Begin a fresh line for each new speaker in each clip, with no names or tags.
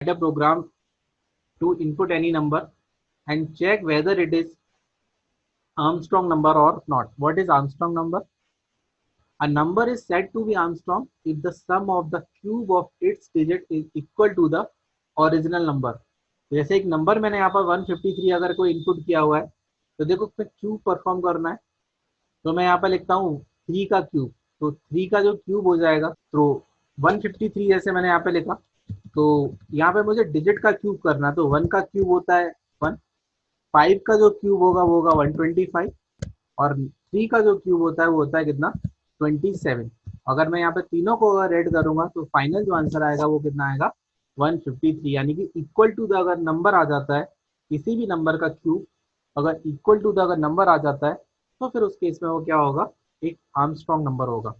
a program to input any number and check whether it is Armstrong number or not. What is Armstrong number? A number is said to be Armstrong if the sum of the cube of its digit is equal to the original number. जैसे एक number मैंने यहाँ पर 153 अगर कोई input किया हुआ है तो देखो क्यूब परफॉर्म करना है तो मैं यहाँ पर लिखता हूँ 3 का क्यूब। तो 3 का जो क्यूब हो जाएगा तो 153 जैसे मैंने यहाँ पे लिखा तो यहाँ पे मुझे डिजिट का क्यूब करना, तो 1 का क्यूब होता है 1, 5 का जो क्यूब होगा वो होगा 125 और 3 का जो क्यूब होता है वो होता है कितना 27। अगर मैं यहाँ पे तीनों को अगर ऐड करूंगा तो फाइनल जो आंसर आएगा वो कितना आएगा 153, यानी कि इक्वल टू द अगर नंबर आ जाता है किसी भी नंबर का क्यूब अगर इक्वल टू द अगर नंबर आ जाता है तो फिर उस केस में वो क्या होगा, एक आर्मस्ट्रॉन्ग नंबर होगा।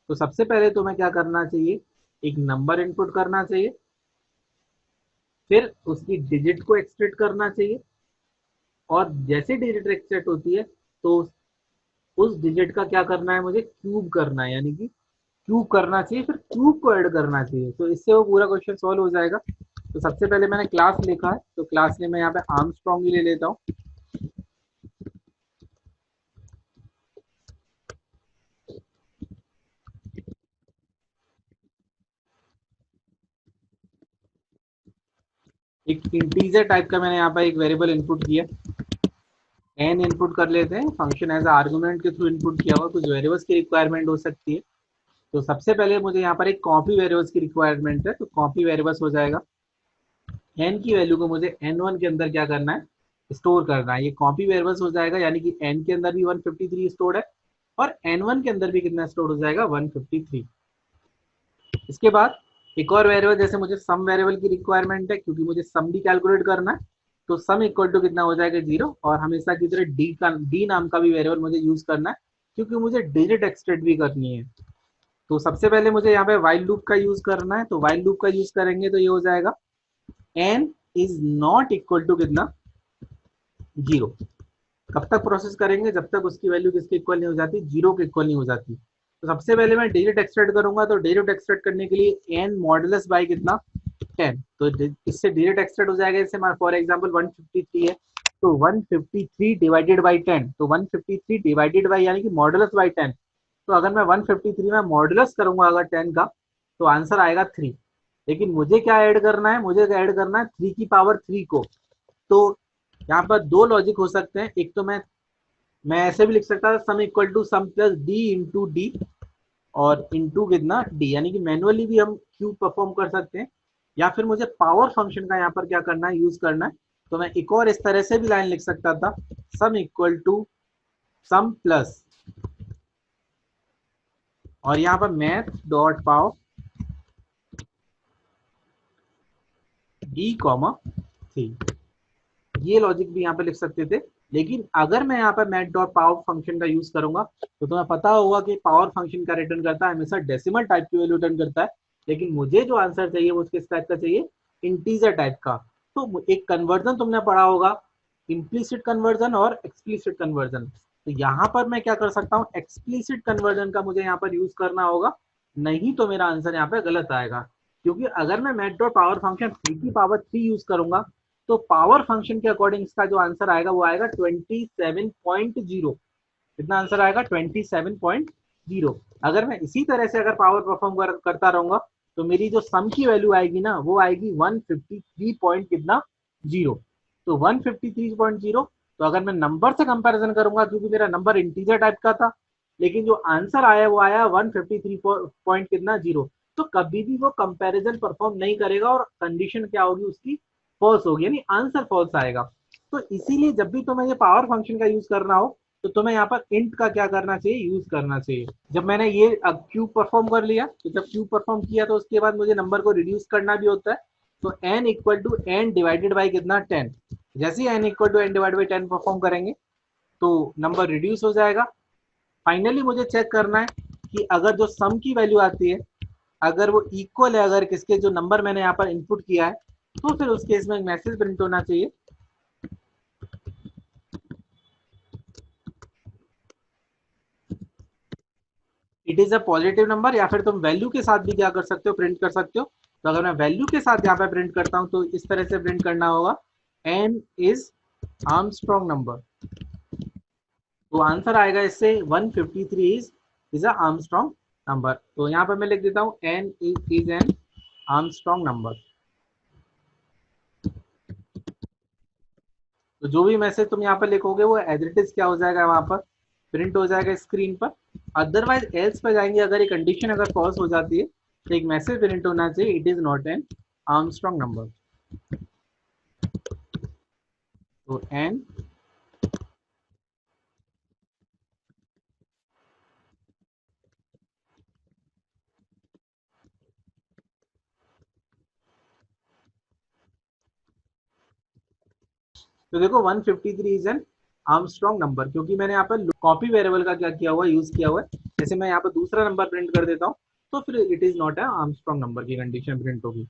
तो सबसे पहले तुम्हें क्या करना चाहिए, एक नंबर इनपुट करना चाहिए, फिर उसकी डिजिट को एक्सट्रैक्ट करना चाहिए और जैसे डिजिट एक्सट्रैक्ट होती है तो उस डिजिट का क्या करना है, मुझे क्यूब करना है, यानी कि क्यूब करना चाहिए, फिर क्यूब को ऐड करना चाहिए। तो इससे वो पूरा क्वेश्चन सॉल्व हो जाएगा। तो सबसे पहले मैंने क्लास लिखा है तो क्लास ने मैं यहाँ पे आर्मस्ट्रॉन्ग ही ले लेता हूँ। एक इंटीजर टाइप का मैंने यहाँ पर एक वेरिएबल इनपुट किया, एन इनपुट कर लेते हैं, फंक्शन एज आर्गुमेंट के थ्रू इनपुट किया हुआ, कुछ वेरिएबल्स की रिक्वायरमेंट हो सकती है। तो सबसे पहले मुझे यहाँ पर एक कॉपी वेरिएबल्स की रिक्वायरमेंट है, तो कॉपी वेरिएबल्स हो जाएगा एन की वैल्यू को मुझे n1 के अंदर क्या करना है, स्टोर करना है। ये कॉपी वेरिएबल्स हो जाएगा, यानी कि n के अंदर भी 153 स्टोर्ड है और n1 के अंदर भी कितना स्टोर हो जाएगा 153। इसके बाद एक और वेरिएबल, जैसे मुझे सम वेरिएबल की रिक्वायरमेंट है क्योंकि मुझे सम भी कैलकुलेट करना है, तो सम इक्वल टू कितना हो जाएगा 0 और हमेशा की तरह डी नाम का भी वेरिएबल मुझे यूज करना है क्योंकि मुझे डिजिट एक्सट्रैक्ट भी करनी है। तो सबसे पहले मुझे यहाँ पे वाइल लूप का यूज करना है, तो वाइल लूप का यूज करेंगे तो ये हो जाएगा n is not equal to कितना 0। कब तक प्रोसेस करेंगे, जब तक उसकी वैल्यू किसके इक्वल नहीं हो जाती, 0 के इक्वल नहीं हो जाती। तो सबसे पहले मैं डिजिट एक्सट्रैक्ट करूंगा, तो डिजिट एक्सट्रैक्ट करने के लिए n मॉडुलस बाय कितना 10, तो इससे डिजिट एक्सट्रैक्ट हो जाएगा। जैसे फॉर एग्जांपल 153 है तो 153 डिवाइडेड बाई 10, तो 153 डिवाइडेड बाई यानी कि मॉडुलस बाई 10। तो अगर मैं 153 में मॉडुलस करूंगा अगर 10 का तो आंसर आएगा 3। लेकिन मुझे क्या ऐड करना है, मुझे ऐड करना है 3 की पावर 3 को। तो यहाँ पर दो लॉजिक हो सकते हैं, एक तो मैं ऐसे भी लिख सकता था sum equal to sum plus D into D और इंटू कितना डी, यानी कि मैनुअली भी हम क्यूब परफॉर्म कर सकते हैं, या फिर मुझे पावर फंक्शन का यहाँ पर क्या करना है, यूज करना है। तो मैं एक और इस तरह से भी लाइन लिख सकता था, sum equal to sum plus और यहाँ पर math dot power D comma 3, ये लॉजिक भी यहाँ पे लिख सकते थे। लेकिन अगर मैं यहाँ पर मैथ डॉट पावर फंक्शन का यूज करूंगा तो तुम्हें पता होगा कि पावर फंक्शन का रिटर्न करता है हमेशा डेसिमल टाइप की वैल्यू रिटर्न करता है, लेकिन मुझे जो आंसर चाहिए वो किस टाइप का चाहिए, इंटीजर टाइप का। तो एक कन्वर्जन तुमने पढ़ा होगा, इम्प्लीसिट कन्वर्जन और एक्सप्लिसिट कन्वर्जन। तो यहाँ पर मैं क्या कर सकता हूँ, एक्सप्लिसिट कन्वर्जन का मुझे यहाँ पर यूज करना होगा, नहीं तो मेरा आंसर यहाँ पे गलत आएगा। क्योंकि अगर मैं मैथ डॉट पावर फंक्शन 3 की पावर 3 यूज करूंगा तो पावर फंक्शन के अकॉर्डिंग इसका जो आंसर आएगा वो आएगा 27.0। कितना आंसर आएगा 27.0। अगर मैं इसी तरह से अगर पावर परफॉर्म करता रहूंगा तो मेरी जो सम की वैल्यू आएगी ना वो आएगी 153 पॉइंट कितना 0। तो 153.0, तो अगर मैं नंबर से कंपैरिजन करूंगा क्योंकि मेरा नंबर इंटीजर टाइप का था, लेकिन जो आंसर आया वो आया 153 पॉइंट कितना 0। तो कभी भी वो कंपैरिजन परफॉर्म नहीं करेगा और कंडीशन क्या होगी उसकी, फॉल्स होगी, यानी आंसर फॉल्स आएगा। तो इसीलिए जब भी तुम्हें ये पावर फंक्शन का यूज करना हो तो तुम्हें यहाँ पर इंट का क्या करना चाहिए, यूज करना चाहिए। जब मैंने ये क्यूब परफॉर्म कर लिया, तो जब क्यूब परफॉर्म किया तो उसके बाद मुझे नंबर को रिड्यूस करना भी होता है, तो n equal to N divided by कितना 10। जैसे ही n equal to N divide by 10 perform करेंगे तो नंबर रिड्यूस हो जाएगा। फाइनली मुझे चेक करना है कि अगर जो सम की वैल्यू आती है अगर वो इक्वल है अगर किसके जो नंबर मैंने यहाँ पर इनपुट किया है, तो फिर उस केस में एक मैसेज प्रिंट होना चाहिए, it is a positive number, या फिर तुम वैल्यू के साथ भी क्या कर सकते हो, प्रिंट कर सकते हो तो अगर मैं वैल्यू के साथ यहाँ पे प्रिंट करता हूँ तो इस तरह से प्रिंट करना होगा, n इज आर्मस्ट्रॉन्ग नंबर। तो आंसर आएगा इससे 153 इज अ आर्मस्ट्रॉन्ग नंबर। तो यहाँ पर मैं लिख देता हूँ n is an Armstrong number. तो जो भी मैसेज तुम यहाँ पर लिखोगे वो एज इट इज क्या हो जाएगा, वहां पर प्रिंट हो जाएगा स्क्रीन पर। अदरवाइज एल्स पर जाएंगे, अगर ये कंडीशन अगर फॉल्स हो जाती है तो एक मैसेज प्रिंट होना चाहिए, it is not an Armstrong number. तो एन तो देखो 153 इज एन आर्मस्ट्रॉन्ग नंबर, क्योंकि मैंने यहाँ पर कॉपी वेरिएबल का क्या किया हुआ है, यूज किया हुआ है। जैसे मैं यहाँ पर दूसरा नंबर प्रिंट कर देता हूँ तो फिर it is not a Armstrong number की कंडीशन प्रिंट होगी।